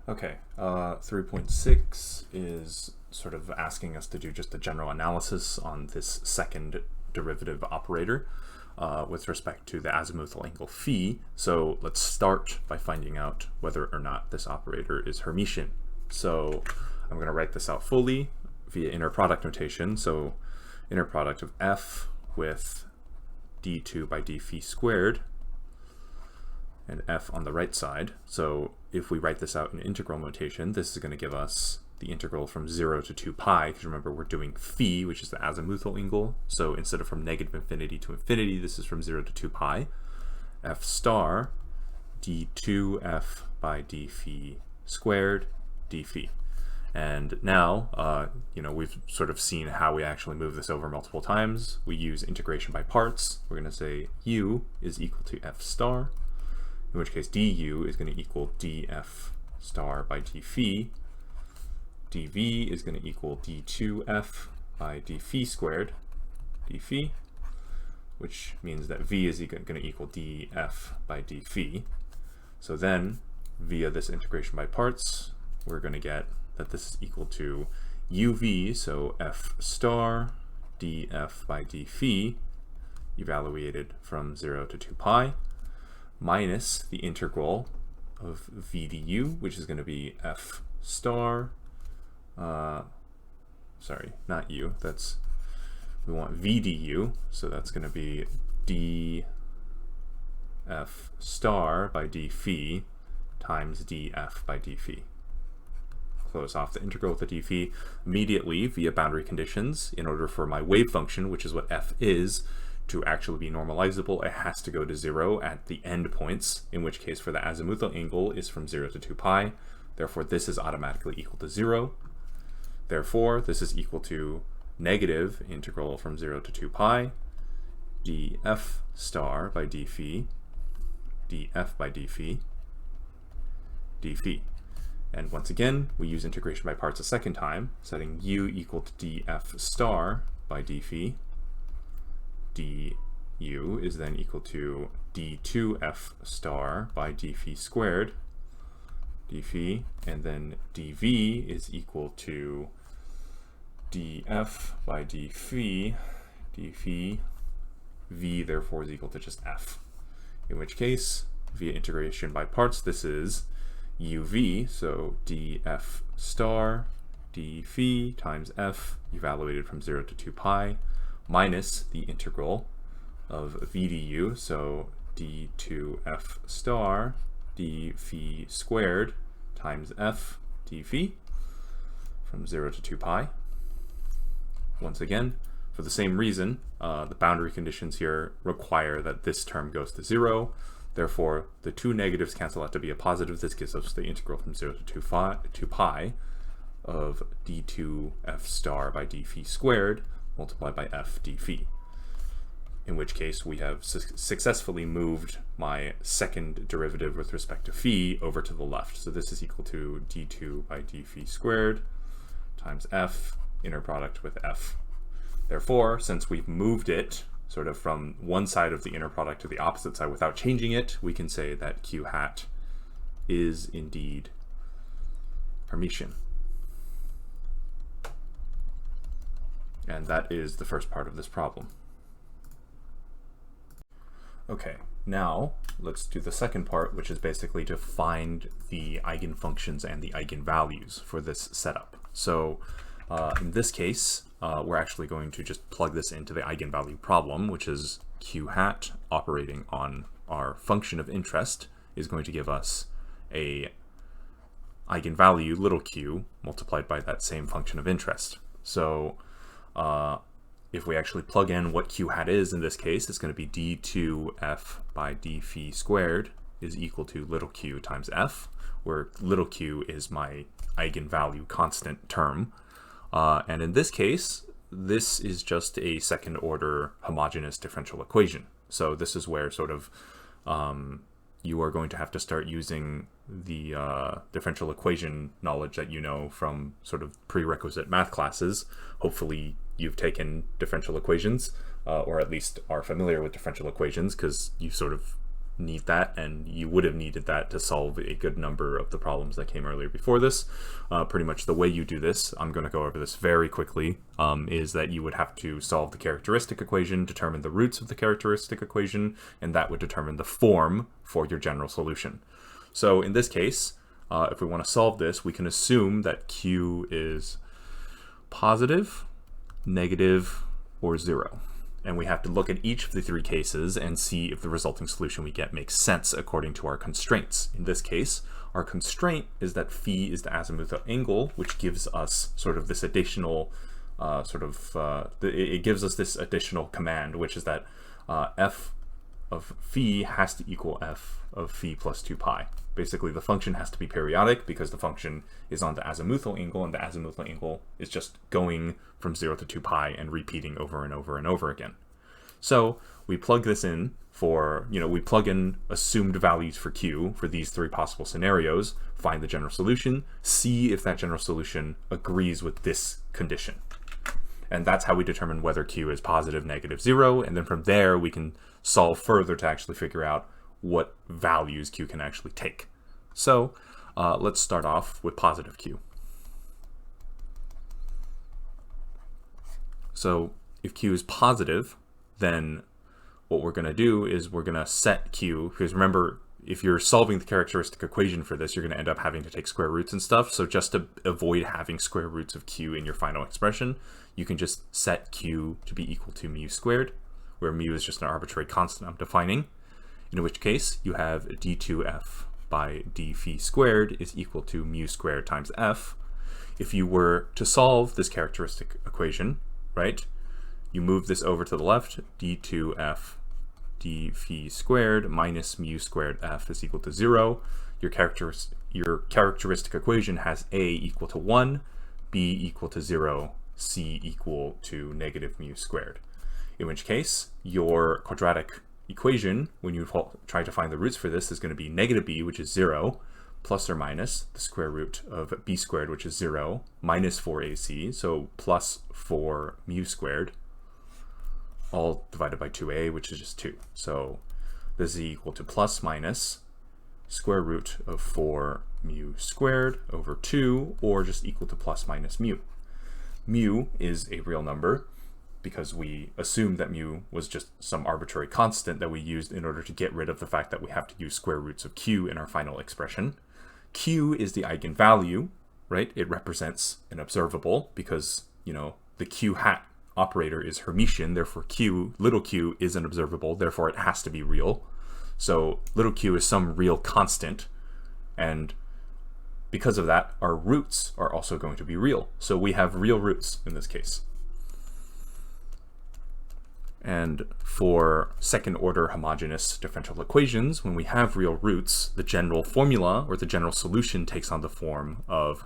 Okay, 3.6 is sort of asking us to do just a general analysis on this second derivative operator with respect to the azimuthal angle phi. So let's start by finding out whether or not this operator is Hermitian. So I'm going to write this out fully via inner product notation. So inner product of f with d2 by d phi squared and f on the right side. So if we write this out in integral notation, this is going to give us the integral from 0 to 2 pi, because remember we're doing phi, which is the azimuthal angle. So instead of from negative infinity to infinity, this is from 0 to 2 pi. F star d2f by d phi squared d phi. And now, we've sort of seen how we actually move this over multiple times. We use integration by parts. We're going to say u is equal to f star, in which case du is going to equal df star by d phi. dv is going to equal d2f by d phi squared d phi, which means that v is going to equal df by d phi. So then, via this integration by parts, we're going to get that this is equal to uv, so f star df by d phi, evaluated from 0 to 2 pi, minus the integral of v du, which is going to be f star, sorry, not u, we want v du, so that's going to be df star by d phi times df by d phi. Close off the integral with the d phi immediately via boundary conditions. In order for my wave function, which is what f is, to actually be normalizable, it has to go to 0 at the end points, in which case for the azimuthal angle is from 0 to 2 pi. Therefore, this is automatically equal to 0. Therefore, this is equal to negative integral from 0 to 2 pi df star by d phi df by d phi d phi. And once again, we use integration by parts a second time, setting u equal to df star by d phi. du is then equal to d2f star by d phi squared d phi, and then dv is equal to df by d phi v therefore is equal to just f, in which case via integration by parts this is uv, so df star d phi times f evaluated from 0 to 2 pi, minus the integral of v du, so d2f star d phi squared times f d phi from 0 to 2 pi. Once again, for the same reason, the boundary conditions here require that this term goes to 0. Therefore, the two negatives cancel out to be a positive. This gives us the integral from 0 to 2 pi of d2f star by d phi squared multiplied by f d phi, in which case we have successfully moved my second derivative with respect to phi over to the left. So this is equal to d2 by d phi squared times f, inner product with f. Therefore, since we've moved it sort of from one side of the inner product to the opposite side without changing it, we can say that q hat is indeed Hermitian. And that is the first part of this problem. Okay, now let's do the second part, which is basically to find the eigenfunctions and the eigenvalues for this setup. So in this case, we're actually going to just plug this into the eigenvalue problem, which is q hat operating on our function of interest is going to give us a eigenvalue little q multiplied by that same function of interest. So if we actually plug in what q hat is in this case, it's going to be d2f by d phi squared is equal to little q times f, where little q is my eigenvalue constant term. And in this case, this is just a second order homogeneous differential equation. So this is where sort of you are going to have to start using the differential equation knowledge that you know from sort of prerequisite math classes. Hopefully you've taken differential equations, or at least are familiar with differential equations, because you sort of need that, and you would have needed that to solve a good number of the problems that came earlier before this. Pretty much the way you do this, I'm going to go over this very quickly, is that you would have to solve the characteristic equation, determine the roots of the characteristic equation, and that would determine the form for your general solution. So in this case, if we want to solve this, we can assume that Q is positive, negative, or 0. And we have to look at each of the three cases and see if the resulting solution we get makes sense according to our constraints. In this case, our constraint is that phi is the azimuthal angle, which gives us sort of this additional it gives us this additional command, which is that f of phi has to equal f of phi plus 2 pi. Basically, the function has to be periodic because the function is on the azimuthal angle, and the azimuthal angle is just going from 0 to 2 pi and repeating over and over and over again. So we plug this in for, we plug in assumed values for Q for these three possible scenarios, find the general solution, see if that general solution agrees with this condition. And that's how we determine whether Q is positive, negative, 0, and then from there we can solve further to actually figure out what values Q can actually take. So let's start off with positive Q. So if Q is positive, then what we're going to do is we're going to set Q, because remember, if you're solving the characteristic equation for this, you're going to end up having to take square roots and stuff. So just to avoid having square roots of Q in your final expression, you can just set Q to be equal to mu squared, where mu is just an arbitrary constant I'm defining. In which case, you have d2f by d phi squared is equal to mu squared times f. If you were to solve this characteristic equation, right, you move this over to the left, d2f d phi squared minus mu squared f is equal to 0. Your characteristic equation has a equal to 1, b equal to 0, c equal to negative mu squared. In which case, your quadratic equation, when you try to find the roots for this, is going to be negative b, which is 0, plus or minus the square root of b squared, which is 0, minus 4ac, so plus 4 mu squared, all divided by 2a, which is just 2. So this is equal to plus minus square root of 4 mu squared over 2, or just equal to plus minus mu. Mu is a real number, because we assumed that mu was just some arbitrary constant that we used in order to get rid of the fact that we have to use square roots of Q in our final expression. Q is the eigenvalue, right? It represents an observable because, the Q hat operator is Hermitian, therefore little q is an observable, therefore it has to be real. So little q is some real constant, and because of that, our roots are also going to be real. So we have real roots in this case. And for second order homogeneous differential equations, when we have real roots, the general formula or the general solution takes on the form of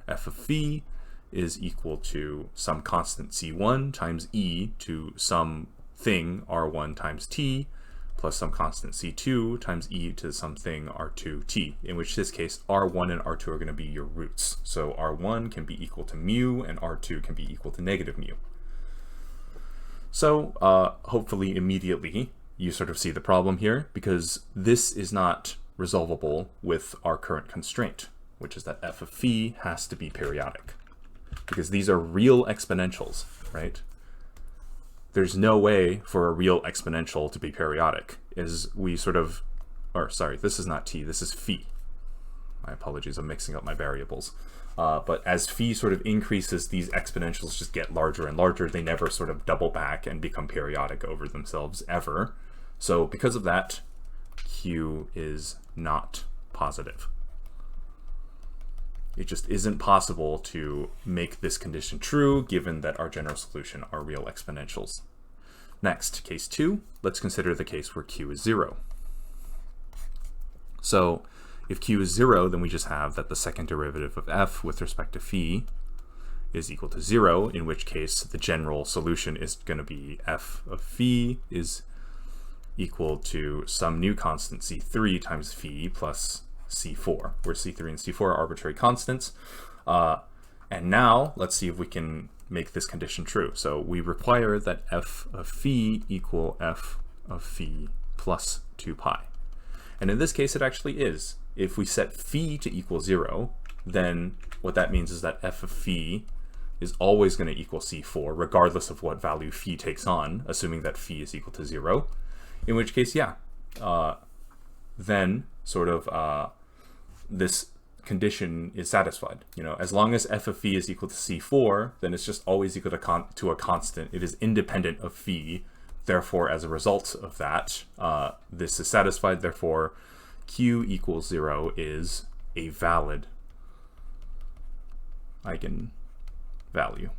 f of phi is equal to some constant c1 times e to some thing r1 times t plus some constant c2 times e to something r2t, in which this case r1 and r2 are going to be your roots. So r1 can be equal to mu and r2 can be equal to negative mu. So hopefully immediately you sort of see the problem here, because this is not resolvable with our current constraint, which is that f of phi has to be periodic, because these are real exponentials, right? There's no way for a real exponential to be periodic, as we sort of, or sorry, this is not t, this is phi. My apologies, I'm mixing up my variables. But as phi sort of increases, these exponentials just get larger and larger. They never sort of double back and become periodic over themselves ever. So because of that, Q is not positive. It just isn't possible to make this condition true, given that our general solution are real exponentials. Next, case 2, let's consider the case where Q is 0. So if Q is 0, then we just have that the second derivative of f with respect to phi is equal to 0, in which case the general solution is going to be f of phi is equal to some new constant c3 times phi plus c4, where c3 and c4 are arbitrary constants. And now let's see if we can make this condition true. So we require that f of phi equal f of phi plus 2 pi. And in this case, it actually is. If we set phi to equal 0, then what that means is that f of phi is always going to equal C4, regardless of what value phi takes on, assuming that phi is equal to 0. In which case, yeah, then sort of this condition is satisfied. You know, as long as f of phi is equal to C4, then it's just always equal to a constant. It is independent of phi. Therefore, as a result of that, this is satisfied. Therefore, q equals 0 is a valid eigenvalue.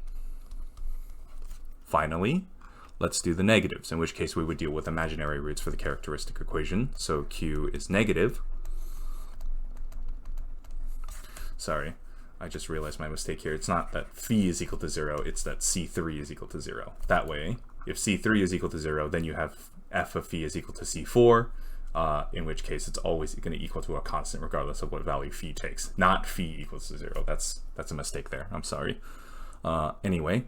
Finally, let's do the negatives, in which case we would deal with imaginary roots for the characteristic equation. So q is negative. Sorry, I just realized my mistake here. It's not that phi is equal to 0, it's that C3 is equal to 0. That way, if C3 is equal to 0, then you have f of phi is equal to C4, in which case it's always going to equal to a constant regardless of what value phi takes. Not phi equals to 0. That's a mistake there. I'm sorry. Anyway,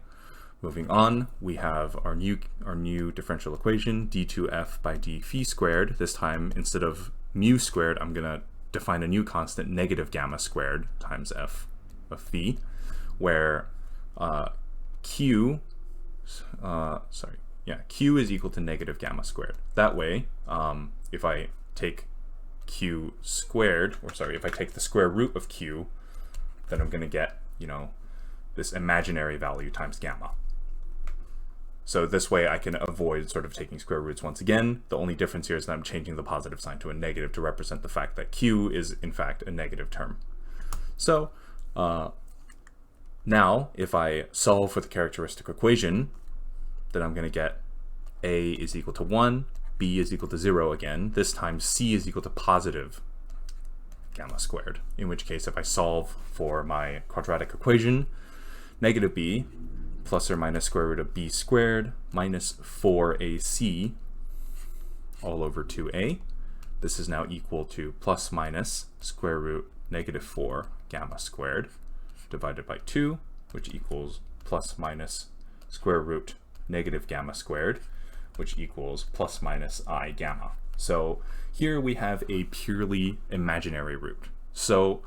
moving on, we have our new differential equation, d2f by d phi squared. This time, instead of mu squared, I'm going to define a new constant, negative gamma squared times f of phi, where q is equal to negative gamma squared. That way, if I take q squared, if I take the square root of q, then I'm going to get, you know, this imaginary value times gamma. So this way I can avoid sort of taking square roots once again. The only difference here is that I'm changing the positive sign to a negative to represent the fact that q is in fact a negative term. So now if I solve for the characteristic equation, then I'm going to get a is equal to 1, b is equal to 0 again. This time c is equal to positive gamma squared, in which case if I solve for my quadratic equation, negative b plus or minus square root of b squared minus 4ac all over 2a. This is now equal to plus minus square root negative 4 gamma squared divided by 2, which equals plus minus square root negative gamma squared, which equals plus minus I gamma. So here we have a purely imaginary root. So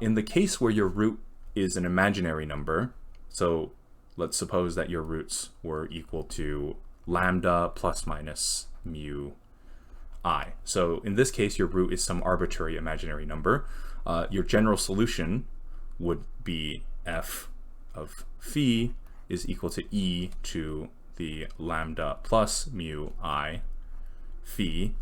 in the case where your root is an imaginary number, so let's suppose that your roots were equal to lambda plus minus mu I. So in this case, your root is some arbitrary imaginary number. Your general solution would be f of phi is equal to e to the lambda plus mu I phi,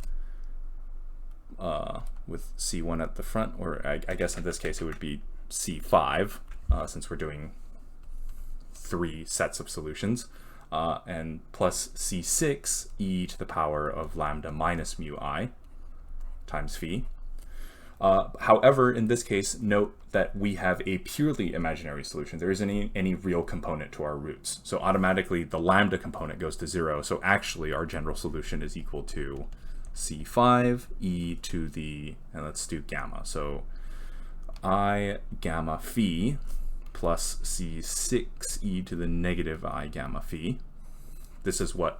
with c1 at the front, or I guess in this case it would be c5, since we're doing 3 sets of solutions, and plus c6 e to the power of lambda minus mu I times phi. However, in this case, note that we have a purely imaginary solution. There isn't any real component to our roots. So automatically the lambda component goes to 0. So actually our general solution is equal to c5 e to the, and let's do gamma. So I gamma phi plus c6 e to the negative I gamma phi. This is what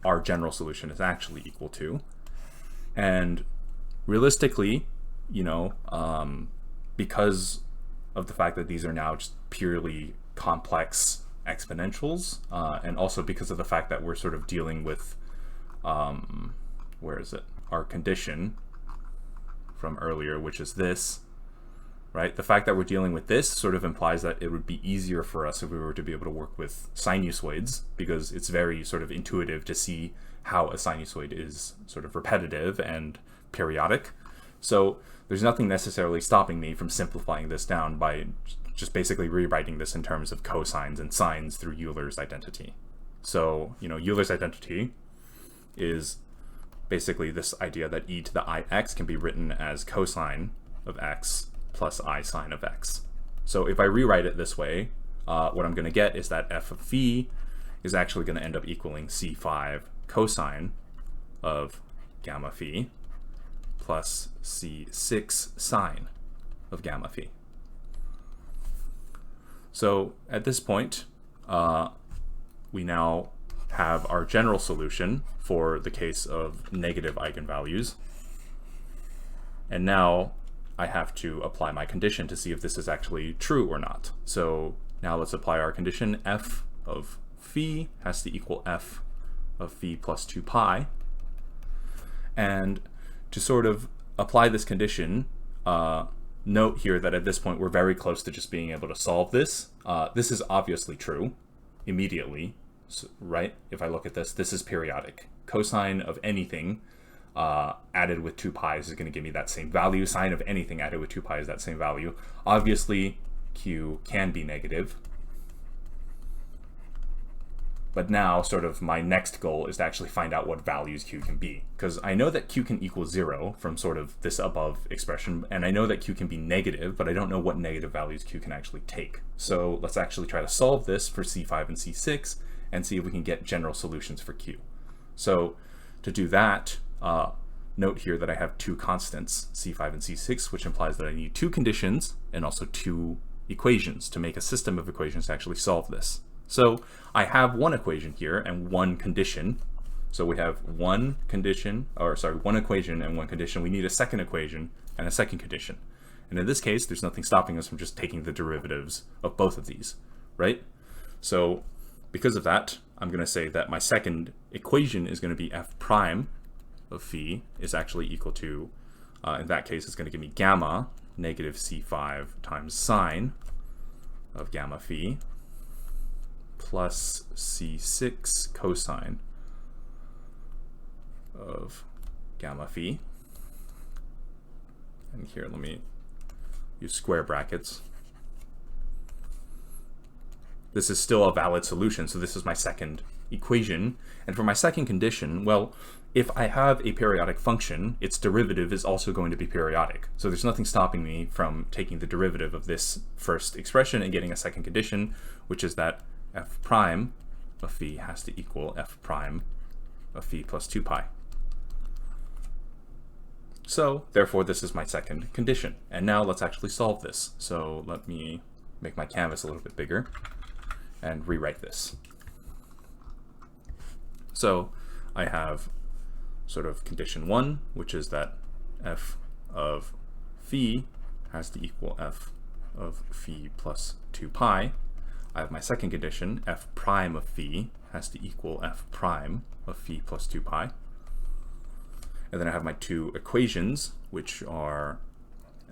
our general solution is actually equal to. And realistically, you know, because of the fact that these are now just purely complex exponentials, and also because of the fact that we're sort of dealing with, where is it? Our condition from earlier, which is this, right? The fact that we're dealing with this sort of implies that it would be easier for us if we were to be able to work with sinusoids, because it's very sort of intuitive to see how a sinusoid is sort of repetitive and periodic. So there's nothing necessarily stopping me from simplifying this down by just basically rewriting this in terms of cosines and sines through Euler's identity. So, you know, Euler's identity is basically this idea that e to the ix can be written as cosine of x plus I sine of x. So if I rewrite it this way, what I'm going to get is that f of phi is actually going to end up equaling c5 cosine of gamma phi plus c6 sine of gamma phi. So at this point, we now have our general solution for the case of negative eigenvalues. And now I have to apply my condition to see if this is actually true or not. So now let's apply our condition. F of phi has to equal f of phi plus 2 pi. And to sort of apply this condition, note here that at this point we're very close to just being able to solve this. This is obviously true immediately, so, right? If I look at this, this is periodic. Cosine of anything added with 2 pi is going to give me that same value. Sine of anything added with 2 pi is that same value. Obviously, q can be negative. But now, sort of, my next goal is to actually find out what values q can be. Because I know that q can equal 0 from sort of this above expression, and I know that q can be negative, but I don't know what negative values q can actually take. So let's actually try to solve this for C5 and C6 and see if we can get general solutions for q. So to do that, note here that I have two constants, C5 and C6, which implies that I need two conditions and also two equations to make a system of equations to actually solve this. So I have one equation here and one condition. So we have one equation and one condition. We need a second equation and a second condition. And in this case, there's nothing stopping us from just taking the derivatives of both of these, right? So because of that, I'm going to say that my second equation is going to be f prime of phi is actually equal to, in that case, it's going to give me gamma negative C5 times sine of gamma phi plus C6 cosine of gamma phi. And here, let me use square brackets. This is still a valid solution, so this is my second equation. And for my second condition, well, if I have a periodic function, its derivative is also going to be periodic. So there's nothing stopping me from taking the derivative of this first expression and getting a second condition, which is that f prime of phi has to equal f prime of phi plus 2 pi. So therefore, this is my second condition. And now let's actually solve this. So let me make my canvas a little bit bigger and rewrite this. So I have sort of condition 1, which is that f of phi has to equal f of phi plus 2 pi. I have my second condition, f prime of phi has to equal f prime of phi plus 2 pi. And then I have my two equations, which are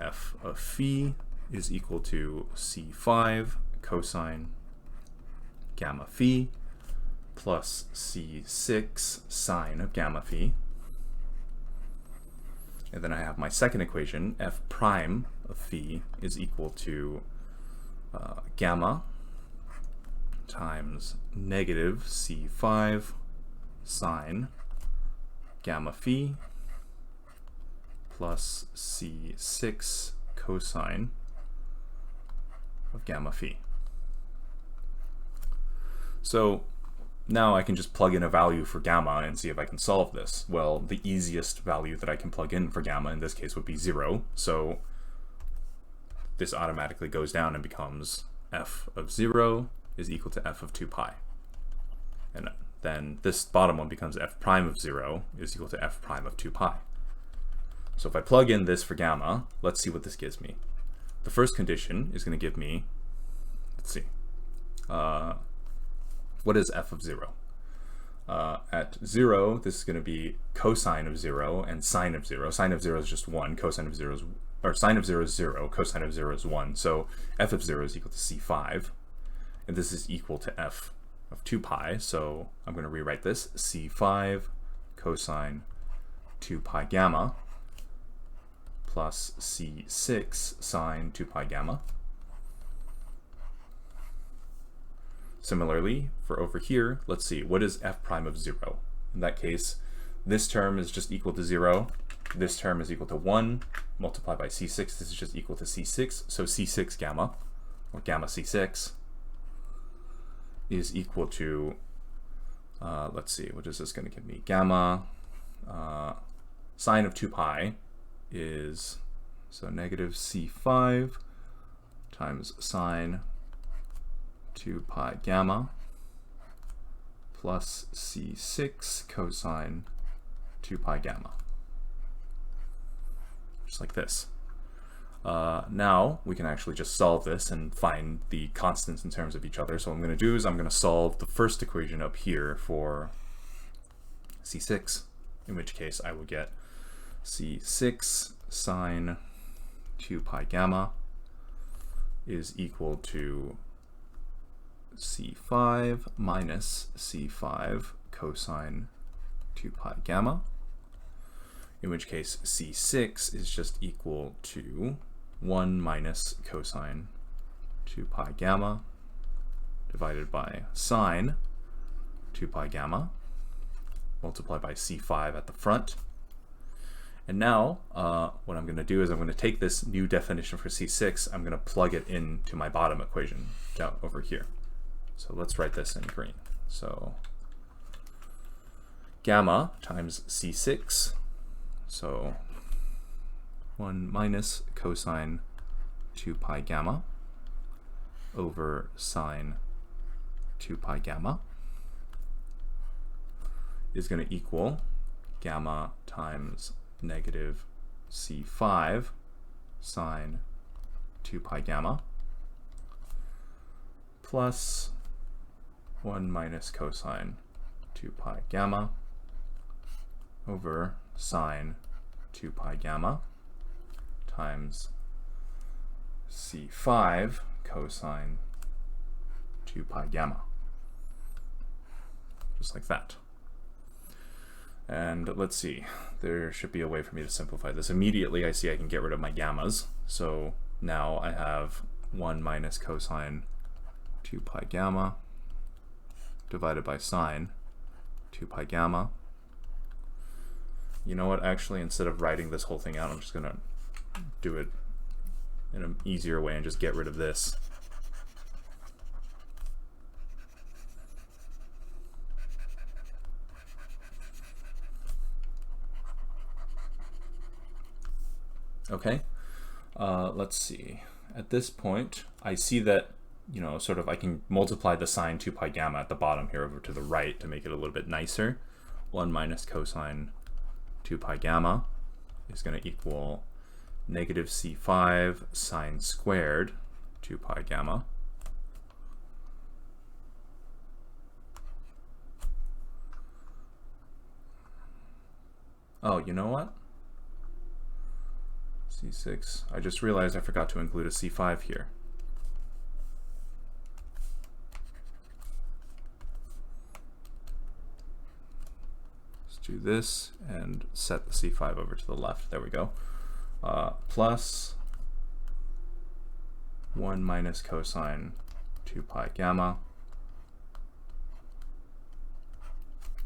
f of phi is equal to C5 cosine gamma phi plus C6 sine of gamma phi. And then I have my second equation, f prime of phi is equal to gamma times negative C5 sine gamma phi plus C6 cosine of gamma phi. So now I can just plug in a value for gamma and see if I can solve this. Well, the easiest value that I can plug in for gamma in this case would be 0. So this automatically goes down and becomes f of 0 is equal to f of 2 pi. And then this bottom one becomes f prime of 0 is equal to f prime of 2 pi. So if I plug in this for gamma, let's see what this gives me. The first condition is going to give me, let's see, what is f of 0? At 0, this is going to be cosine of 0 and sine of 0. Sine of 0 is just 1, cosine of 0 is, or sine of 0 is 0, cosine of 0 is 1. So f of 0 is equal to C5, and this is equal to f of 2 pi. So I'm going to rewrite this, C5 cosine 2 pi gamma plus C6 sine 2 pi gamma. Similarly, for over here, let's see, what is f prime of 0? In that case, this term is just equal to 0. This term is equal to 1 multiplied by C6. This is just equal to C6. So C6 gamma, or gamma C6, is equal to, let's see, what is this going to give me? Gamma sine of 2 pi is, so negative C5 times sine 2 pi gamma plus C6 cosine 2 pi gamma, just like this. Now we can actually just solve this and find the constants in terms of each other. So what I'm going to do is I'm going to solve the first equation up here for C6, in which case I will get C6 sine 2 pi gamma is equal to C5 minus C5 cosine 2 pi gamma, in which case C6 is just equal to 1 minus cosine 2 pi gamma divided by sine 2 pi gamma multiplied by C5 at the front. And now what I'm going to do is I'm going to take this new definition for C6, I'm going to plug it into my bottom equation down over here. So let's write this in green. So gamma times C6, so 1 minus cosine 2 pi gamma over sine 2 pi gamma is going to equal gamma times negative C5 sine 2 pi gamma plus 1 minus cosine 2 pi gamma over sine 2 pi gamma times C5 cosine 2 pi gamma. Just like that. And let's see, there should be a way for me to simplify this. Immediately I see I can get rid of my gammas. So now I have 1 minus cosine 2 pi gamma divided by sine 2 pi gamma. You know what, actually, instead of writing this whole thing out, I'm just going to do it in an easier way and just get rid of this. Okay, let's see. At this point, I see that, you know, sort of I can multiply the sine 2 pi gamma at the bottom here over to the right to make it a little bit nicer. 1 minus cosine 2 pi gamma is going to equal negative C5 sine squared 2 pi gamma. Oh, you know what? C6. I just realized I forgot to include a C5 here. Let's do this and set the C5 over to the left. There we go. Plus 1 minus cosine 2 pi gamma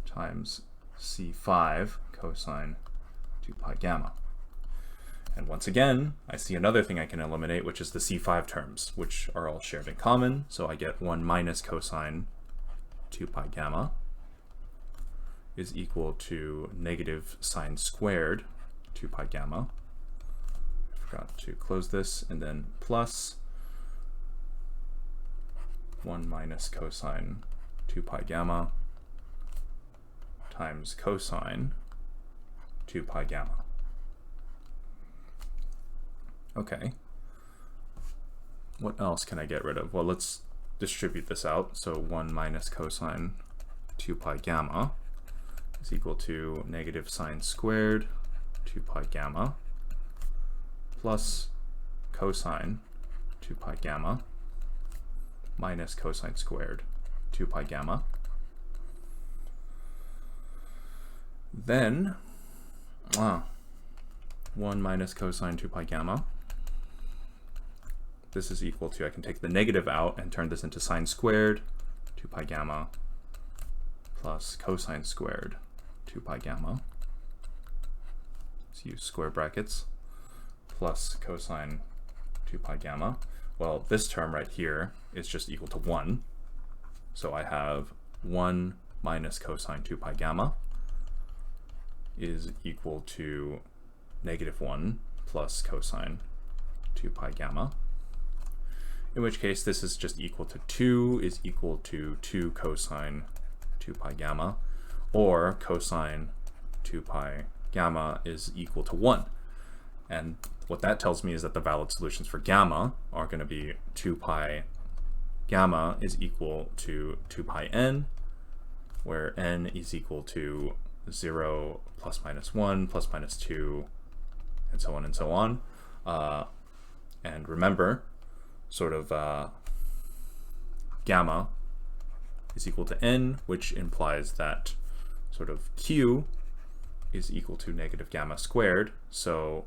times C5 cosine 2 pi gamma. And once again, I see another thing I can eliminate, which is the C5 terms, which are all shared in common. So I get 1 minus cosine 2 pi gamma is equal to negative sine squared 2 pi gamma. I forgot to close this, and then plus 1 minus cosine 2 pi gamma times cosine 2 pi gamma. Okay, what else can I get rid of? Well, let's distribute this out. So 1 minus cosine 2 pi gamma is equal to negative sine squared 2 pi gamma plus cosine 2 pi gamma minus cosine squared 2 pi gamma. Then 1 minus cosine 2 pi gamma. This is equal to, I can take the negative out and turn this into sine squared 2 pi gamma plus cosine squared 2 pi gamma. Let's use square brackets plus cosine 2 pi gamma. Well, this term right here is just equal to 1. So I have 1 minus cosine 2 pi gamma is equal to negative 1 plus cosine 2 pi gamma. In which case this is just equal to 2 is equal to 2 cosine 2 pi gamma, or cosine 2 pi gamma is equal to 1. And what that tells me is that the valid solutions for gamma are going to be 2 pi gamma is equal to 2 pi n, where n is equal to 0 plus minus 1 plus minus 2, and so on and so on. And remember, sort of gamma is equal to n, which implies that sort of q is equal to negative gamma squared. So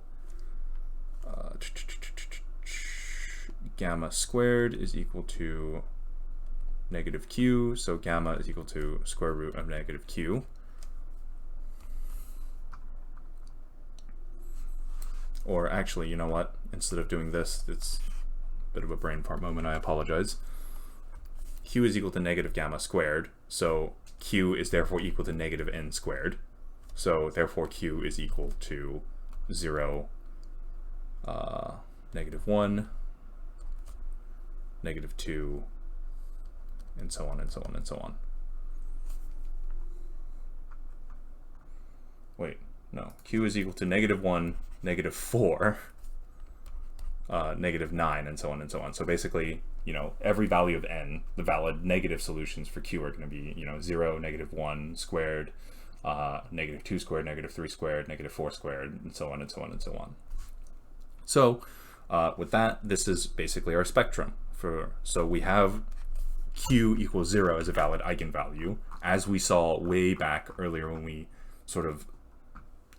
gamma squared is equal to negative q, so gamma is equal to square root of negative q. Or actually, you know what? Instead of doing this, it's a bit of a brain fart moment, I apologize. Q is equal to negative gamma squared, so q is therefore equal to negative n squared. So therefore q is equal to 0, negative 1, negative 2, and so on and so on and so on. Wait, no. Q is equal to negative 1, negative 4, negative 9, and so on and so on. So basically, you know, every value of n, the valid negative solutions for q are going to be, you know, 0, negative 1 squared, negative 2 squared, negative 3 squared, negative 4 squared, and so on and so on and so on. So with that, this is basically our spectrum. So we have q equals 0 as a valid eigenvalue, as we saw way back earlier when we sort of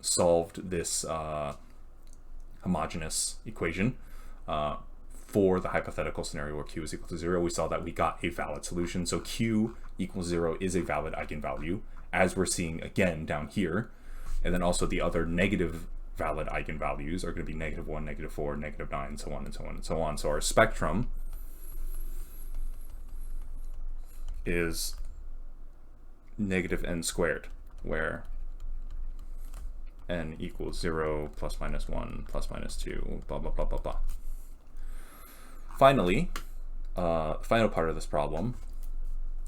solved this homogeneous equation for the hypothetical scenario where q is equal to 0. We saw that we got a valid solution. So q equals 0 is a valid eigenvalue, as we're seeing again down here. And then also the other negative valid eigenvalues are going to be negative 1, negative 4, negative 9, so on and so on and so on. So our spectrum is negative n squared, where n equals 0, plus minus 1, plus minus 2, blah, blah, blah, blah, blah. Finally, final part of this problem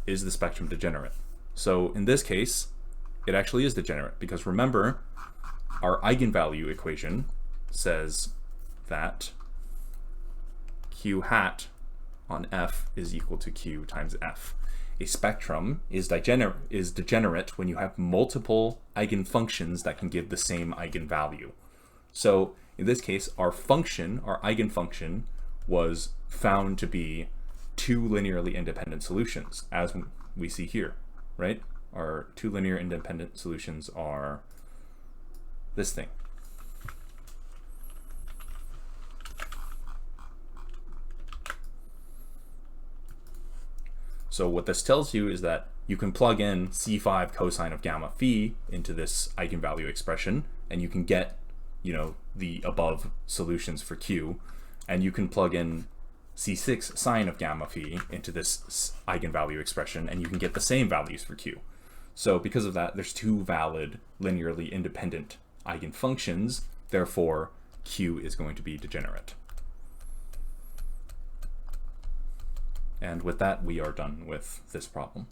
is the spectrum degenerate. So in this case, it actually is degenerate, because remember, our eigenvalue equation says that q hat on f is equal to q times f. A spectrum is degenerate when you have multiple eigenfunctions that can give the same eigenvalue. So in this case, our function, our eigenfunction, was found to be 2 linearly independent solutions, as we see here, right? Our 2 linear independent solutions are this thing. So what this tells you is that you can plug in C5 cosine of gamma phi into this eigenvalue expression, and you can get, you know, the above solutions for q, and you can plug in C6 sine of gamma phi into this eigenvalue expression, and you can get the same values for q. So because of that, there's 2 valid linearly independent eigenfunctions, therefore q is going to be degenerate. And with that, we are done with this problem.